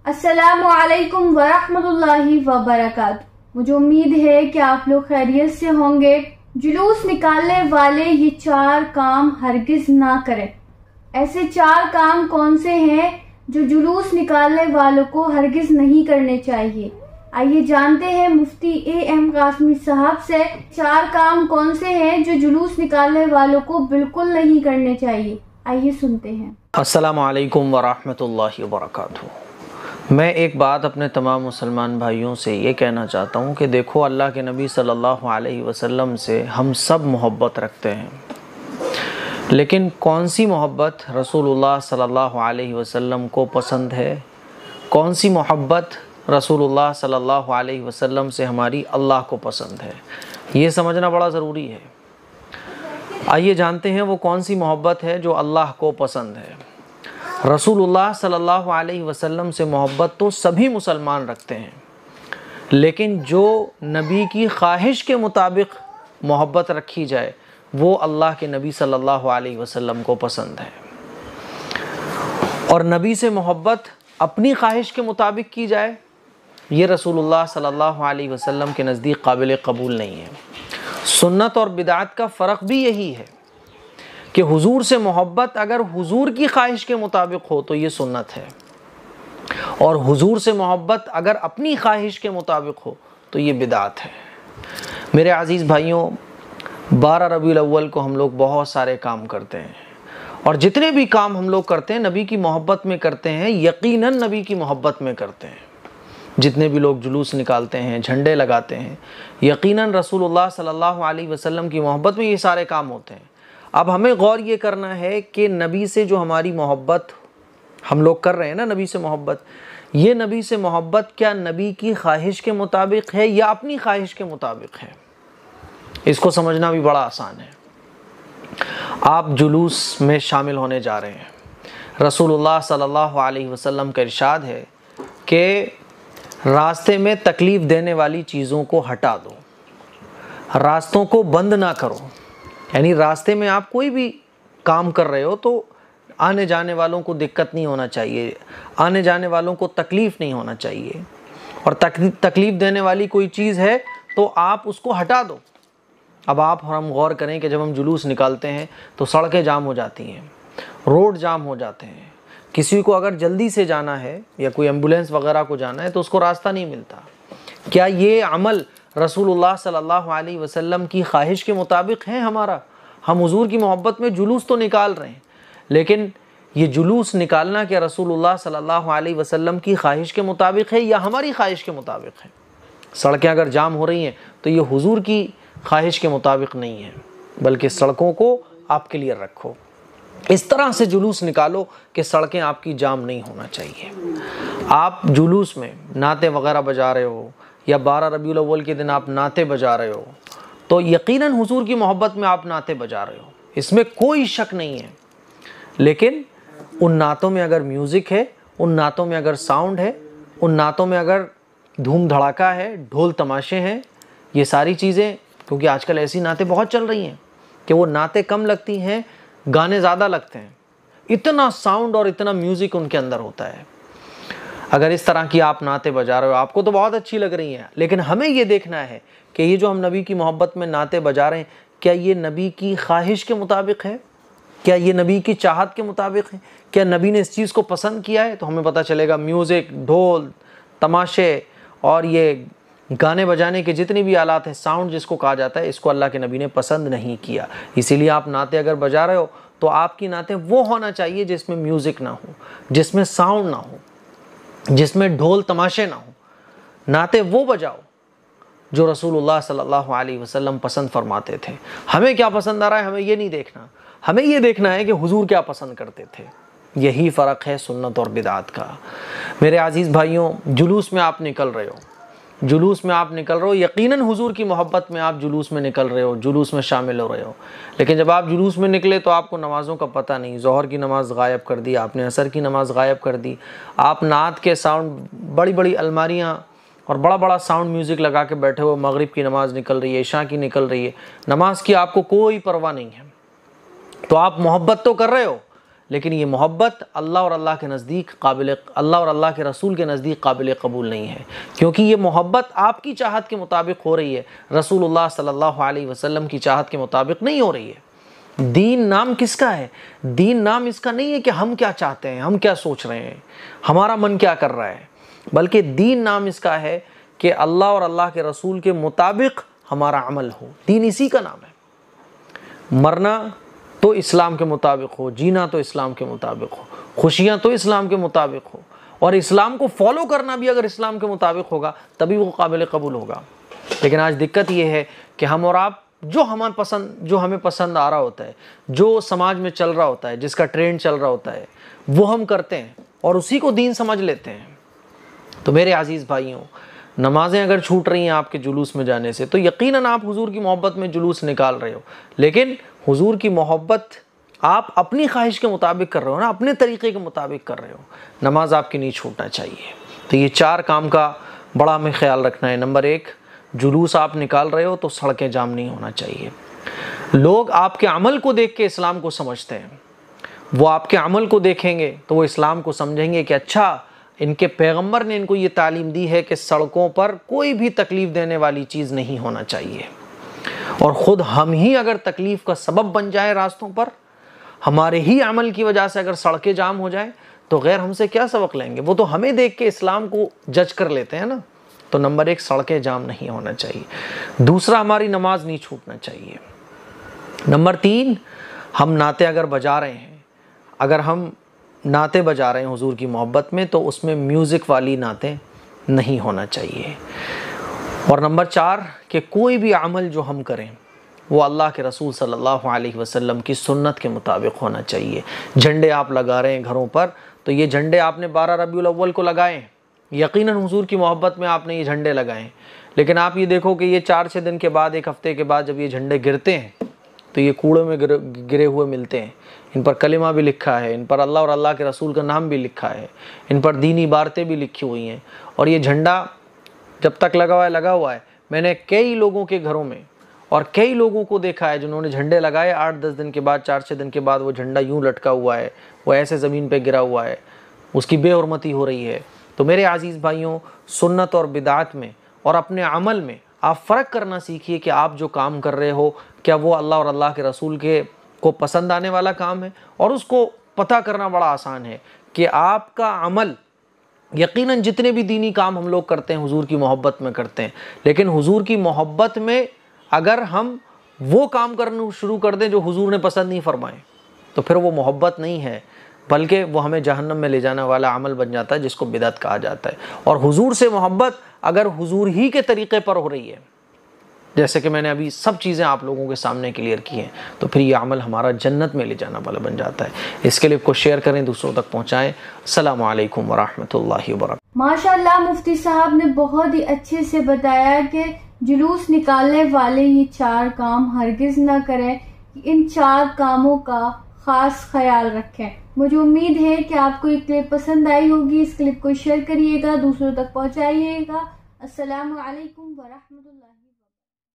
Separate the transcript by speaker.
Speaker 1: السلام علیکم ورحمۃ اللہ وبرکاتہ۔ مجھے امید ہے کہ آپ لوگ خیریت سے ہوں گے۔ جلوس نکالنے والے یہ 4 کام ہرگز نہ کریں۔ ایسے 4 کام کون سے ہیں جو جلوس نکالنے والوں کو ہرگز نہیں کرنے چاہیے؟ آئیے جانتے ہیں مفتی اے.ایم. قاسمی صاحب سے 4 کام کون سے ہیں جو جلوس نکالنے والوں کو بالکل نہیں کرنے چاہیے۔ آئیے سنتے ہیں۔
Speaker 2: السلام علیکم ورحمۃ اللہ وبرکاتہ۔ میں ایک بات اپنے تمام مسلمان بھائیوں سے یہ کہنا چاہتا ہوں کہ دیکھو، اللہ کے نبی صلی اللہ علیہ وسلم سے ہم سب محبت رکھتے ہیں، لیکن کون سی محبت رسول اللہ صلی اللہ علیہ وسلم کو پسند ہے؟ کون سی محبت رسول اللہ صلی اللہ علیہ وسلم سے ہماری اللہ کو پسند ہے؟ یہ سمجھنا بڑا ضروری ہے۔ آئیے جانتے ہیں وہ کون سی محبت ہے جو اللہ کو پسند ہے۔ رسول اللہ صلی اللہ علیہ وسلم سے محبت تو سبھی مسلمان رکھتے ہیں، لیکن جو نبی کی خواہش کے مطابق محبت رکھی جائے وہ اللہ کے نبی صلی اللہ علیہ وسلم کو پسند ہے، اور نبی سے محبت اپنی خواہش کے مطابق کی جائے یہ رسول اللہ صلی اللہ علیہ وسلم کے نزدیک قابل قبول نہیں ہے۔ سنت اور بدعت کا فرق بھی یہی ہے کہ حضور سے محبت اگر حضور کی خواہش کے مطابق ہو تو یہ سنت ہے، اور حضور سے محبت اگر اپنی خواہش کے مطابق ہو تو یہ بدعت ہے۔ میرے عزیز بھائیوں، 12 ربیع الاول کو ہم لوگ بہت سارے کام کرتے ہیں، اور جتنے بھی کام ہم لوگ کرتے ہیں نبی کی محبت میں کرتے ہیں، یقیناً نبی کی محبت میں کرتے ہیں۔ جتنے بھی لوگ جلوس نکالتے ہیں، جھنڈے لگاتے ہیں، یقیناً رسول اللہ صلی اللہ علیہ وسلم کی محبت میں یہ سارے کام ہوتے ہیں۔ اب ہمیں غور یہ کرنا ہے کہ نبی سے جو ہماری محبت ہم لوگ کر رہے ہیں نا، نبی سے محبت، یہ نبی سے محبت کیا نبی کی خواہش کے مطابق ہے یا اپنی خواہش کے مطابق ہے؟ اس کو سمجھنا بھی بڑا آسان ہے۔ آپ جلوس میں شامل ہونے جا رہے ہیں، رسول اللہ صلی اللہ علیہ وسلم کا ارشاد ہے کہ راستے میں تکلیف دینے والی چیزوں کو ہٹا دو، راستوں کو بند نہ کرو۔ یعنی راستے میں آپ کوئی بھی کام کر رہے ہو تو آنے جانے والوں کو دقت نہیں ہونا چاہیے، آنے جانے والوں کو تکلیف نہیں ہونا چاہیے، اور تکلیف دینے والی کوئی چیز ہے تو آپ اس کو ہٹا دو۔ اب ہم غور کریں کہ جب ہم جلوس نکالتے ہیں تو سڑکیں جام ہو جاتی ہیں، روڈ جام ہو جاتے ہیں، کسی کو اگر جلدی سے جانا ہے یا کوئی ایمبولینس وغیرہ کو جانا ہے تو اس کو راستہ نہیں ملتا۔ کیا یہ عمل رسول اللہ صلی اللہ علیہ وسلم کی خواہش کے مطابق ہے ہمارا؟ ہم حضور کی محبت میں جلوس تو نکال رہے ہیں، لیکن یہ جلوس نکالنا کیا رسول اللہ صلی اللہ علیہ وسلم کی خواہش کے مطابق ہے یا ہماری خواہش کے مطابق ہے؟ سڑکیں اگر جام ہو رہی ہیں تو یہ حضور کی خواہش کے مطابق نہیں ہے، بلکہ سڑکوں کو آپ کلیئر رکھو، اس طرح سے جلوس نکالو کہ سڑکیں آپ کی جام نہیں ہونا چاہیے۔ آپ جلوس میں نعتیں وغیرہ بجا رہے ہو یا 12 ربیع الاول کے دن آپ نعتیں بجا رہے ہو تو یقیناً حضور کی محبت میں آپ نعتیں بجا رہے ہو، اس میں کوئی شک نہیں ہے، لیکن ان نعتوں میں اگر میوزک ہے، ان نعتوں میں اگر ساؤنڈ ہے، ان نعتوں میں اگر دھوم دھڑاکا ہے، ڈھول تماشے ہیں، یہ ساری چیزیں، کیونکہ آج کل ایسی نعتیں بہت چل رہی ہیں کہ وہ نعتیں کم لگتی ہیں، گانے زیادہ لگتے ہیں، اتنا ساؤنڈ اور اتنا میوزک ان کے اندر ہوتا ہے۔ اگر اس طرح کی آپ نعتیں بجا رہے ہو، آپ کو تو بہت اچھی لگ رہی ہیں، لیکن ہمیں یہ دیکھنا ہے کہ یہ جو ہم نبی کی محبت میں نعتیں بجا رہے ہیں کیا یہ نبی کی خواہش کے مطابق ہے؟ کیا یہ نبی کی چاہت کے مطابق ہے؟ کیا نبی نے اس چیز کو پسند کیا ہے؟ تو ہمیں پتہ چلے گا میوزک، ڈھول، تماشے اور یہ گانے بجانے کے جتنے بھی آلات ہیں، ساؤنڈ جس کو کہا جاتا ہے، اس کو اللہ کے نبی نے پسند نہیں کیا۔ اسی لیے آپ نعتیں اگر بجا رہے ہو تو آپ کی نعتیں وہ ہونا چاہیے جس میں میوزک نہ ہو، جس میں ساؤنڈ نہ ہو، جس میں ڈھول تماشے نہ ہو۔ نعتیں وہ بجاؤ جو رسول اللہ صلی اللہ علیہ وسلم پسند فرماتے تھے۔ ہمیں کیا پسند آ رہا ہے ہمیں یہ نہیں دیکھنا، ہمیں یہ دیکھنا ہے کہ حضور کیا پسند کرتے تھے۔ یہی فرق ہے سنت اور بدعت کا۔ میرے عزیز بھائیوں، جلوس میں آپ نکل رہے ہو، یقیناً حضور کی محبت میں آپ جلوس میں نکل رہے ہو، جلوس میں شامل ہو رہے ہو، لیکن جب آپ جلوس میں نکلے تو آپ کو نمازوں کا پتہ نہیں، ظہر کی نماز غائب کر دی آپ نے، عصر کی نماز غائب کر دی، آپ نعت کے ساؤنڈ، بڑی بڑی الماریاں اور بڑا بڑا ساؤنڈ میوزک لگا کے بیٹھے ہو، مغرب کی نماز نکل رہی ہے، عشاء کی نکل رہی ہے، نماز کی آپ کو کوئی پرواہ نہیں ہے۔ تو آپ محبت تو کر رہے ہو، لیکن یہ محبت اللہ اور اللہ کے نزدیک اللہ اور اللہ کے رسول کے نزدیک قابل قبول نہیں ہے، کیونکہ یہ محبت آپ کی چاہت کے مطابق ہو رہی ہے، رسول اللہ صلی اللہ علیہ وسلم کی چاہت کے مطابق نہیں ہو رہی ہے۔ دین نام کس کا ہے؟ دین نام اس کا نہیں ہے کہ ہم کیا چاہتے ہیں، ہم کیا سوچ رہے ہیں، ہمارا من کیا کر رہا ہے، بلکہ دین نام اس کا ہے کہ اللہ اور اللہ کے رسول کے مطابق ہمارا عمل ہو۔ دین اسی کا نام ہے۔ مرنا تو اسلام کے مطابق ہو، جینا تو اسلام کے مطابق ہو، خوشیاں تو اسلام کے مطابق ہو، اور اسلام کو فالو کرنا بھی اگر اسلام کے مطابق ہوگا تبھی وہ قابل قبول ہوگا۔ لیکن آج دقت یہ ہے کہ ہم اور آپ جو ہمیں پسند آ رہا ہوتا ہے، جو سماج میں چل رہا ہوتا ہے، جس کا ٹرینڈ چل رہا ہوتا ہے، وہ ہم کرتے ہیں اور اسی کو دین سمجھ لیتے ہیں۔ تو میرے عزیز بھائیوں، نمازیں اگر چھوٹ رہی ہیں آپ کے جلوس میں جانے سے تو یقیناً آپ حضور کی محبت میں جلوس نکال رہے ہو، لیکن حضور کی محبت آپ اپنی خواہش کے مطابق کر رہے ہو نا، اپنے طریقے کے مطابق کر رہے ہو۔ نماز آپ کی نہیں چھوٹنا چاہیے۔ تو یہ 4 کام کا بڑا ہمیں خیال رکھنا ہے۔ نمبر 1، جلوس آپ نکال رہے ہو تو سڑکیں جام نہیں ہونا چاہیے۔ لوگ آپ کے عمل کو دیکھ کے اسلام کو سمجھتے ہیں، وہ آپ کے عمل کو دیکھیں گے تو وہ اسلام کو سمجھیں گے کہ اچھا ان کے پیغمبر نے ان کو یہ تعلیم دی ہے کہ سڑکوں پر کوئی بھی تکلیف دینے والی چیز نہیں ہونا چاہیے، اور خود ہم ہی اگر تکلیف کا سبب بن جائے راستوں پر، ہمارے ہی عمل کی وجہ سے اگر سڑکیں جام ہو جائیں تو غیر ہم سے کیا سبق لیں گے؟ وہ تو ہمیں دیکھ کے اسلام کو جج کر لیتے ہیں نا۔ تو نمبر 1، سڑکیں جام نہیں ہونا چاہیے۔ دوسرا، ہماری نماز نہیں چھوٹنا چاہیے۔ نمبر 3، ہم نعتیں اگر بجا رہے ہیں، اگر ہم نعتیں بجا رہے ہیں حضور کی محبت میں تو اس میں میوزک والی نعتیں نہیں ہونا چاہیے۔ اور نمبر 4، کہ کوئی بھی عمل جو ہم کریں وہ اللہ کے رسول صلی اللہ علیہ وسلم کی سنت کے مطابق ہونا چاہیے۔ جھنڈے آپ لگا رہے ہیں گھروں پر تو یہ جھنڈے آپ نے 12 ربیع الاول کو لگائے، یقیناً حضور کی محبت میں آپ نے یہ جھنڈے لگائے، لیکن آپ یہ دیکھو کہ یہ 4-6 دن کے بعد، 1 ہفتے کے بعد جب یہ جھنڈے گرتے ہیں تو یہ کوڑے میں گرے ہوئے ملتے ہیں۔ ان پر کلمہ بھی لکھا ہے، ان پر اللہ اور اللہ کے رسول کا نام بھی لکھا ہے، ان پر دینی عبارتیں بھی لکھی ہوئی ہیں، اور یہ جھنڈا جب تک لگا ہوا ہے۔ میں نے کئی لوگوں کے گھروں میں اور کئی لوگوں کو دیکھا ہے جنہوں نے جھنڈے لگائے، 8-10 دن کے بعد، 4-6 دن کے بعد وہ جھنڈا یوں لٹکا ہوا ہے، وہ ایسے زمین پہ گرا ہوا ہے، اس کی بے حرمتی ہو رہی ہے۔ تو میرے عزیز بھائیوں، سنت اور بدعت میں اور اپنے عمل میں آپ فرق کرنا سیکھیے کہ آپ جو کام کر رہے ہو کیا وہ اللہ اور اللہ کے رسول کو پسند آنے والا کام ہے، اور اس کو پتہ کرنا بڑا آسان ہے کہ آپ کا عمل، یقیناً جتنے بھی دینی کام ہم لوگ کرتے ہیں حضور کی محبت میں کرتے ہیں، لیکن حضور کی محبت میں اگر ہم وہ کام کرنا شروع کر دیں جو حضور نے پسند نہیں فرمائے تو پھر وہ محبت نہیں ہے، بلکہ وہ ہمیں جہنم میں لے جانے والا عمل بن جاتا ہے جس کو بدعت کہا جاتا ہے۔ اور حضور سے محبت اگر حضور ہی کے طریقے پر ہو رہی ہے، جیسے کہ میں نے ابھی سب چیزیں آپ لوگوں کے سامنے کلیئر کی ہیں، تو پھر یہ عمل ہمارا جنت میں لے جانا والا بن جاتا ہے۔ اس کلپ کو شیئر کریں، دوسروں تک پہنچائیں۔ السلام علیکم ورحمۃ اللہ وبرکاتہ۔
Speaker 1: ماشاءاللہ مفتی صاحب نے بہت ہی اچھے سے بتایا کہ جلوس نکالنے والے یہ 4 کام ہرگز نہ کریں، ان 4 کاموں کا خاص خیال رکھیں۔ مجھے امید ہے کہ آپ کو یہ کلپ پسند آئی ہوگی۔ اس کلپ کو شیئر کریے گا، دوسروں تک پہنچائیے گا۔ السلام علیکم ورحمۃ اللہ۔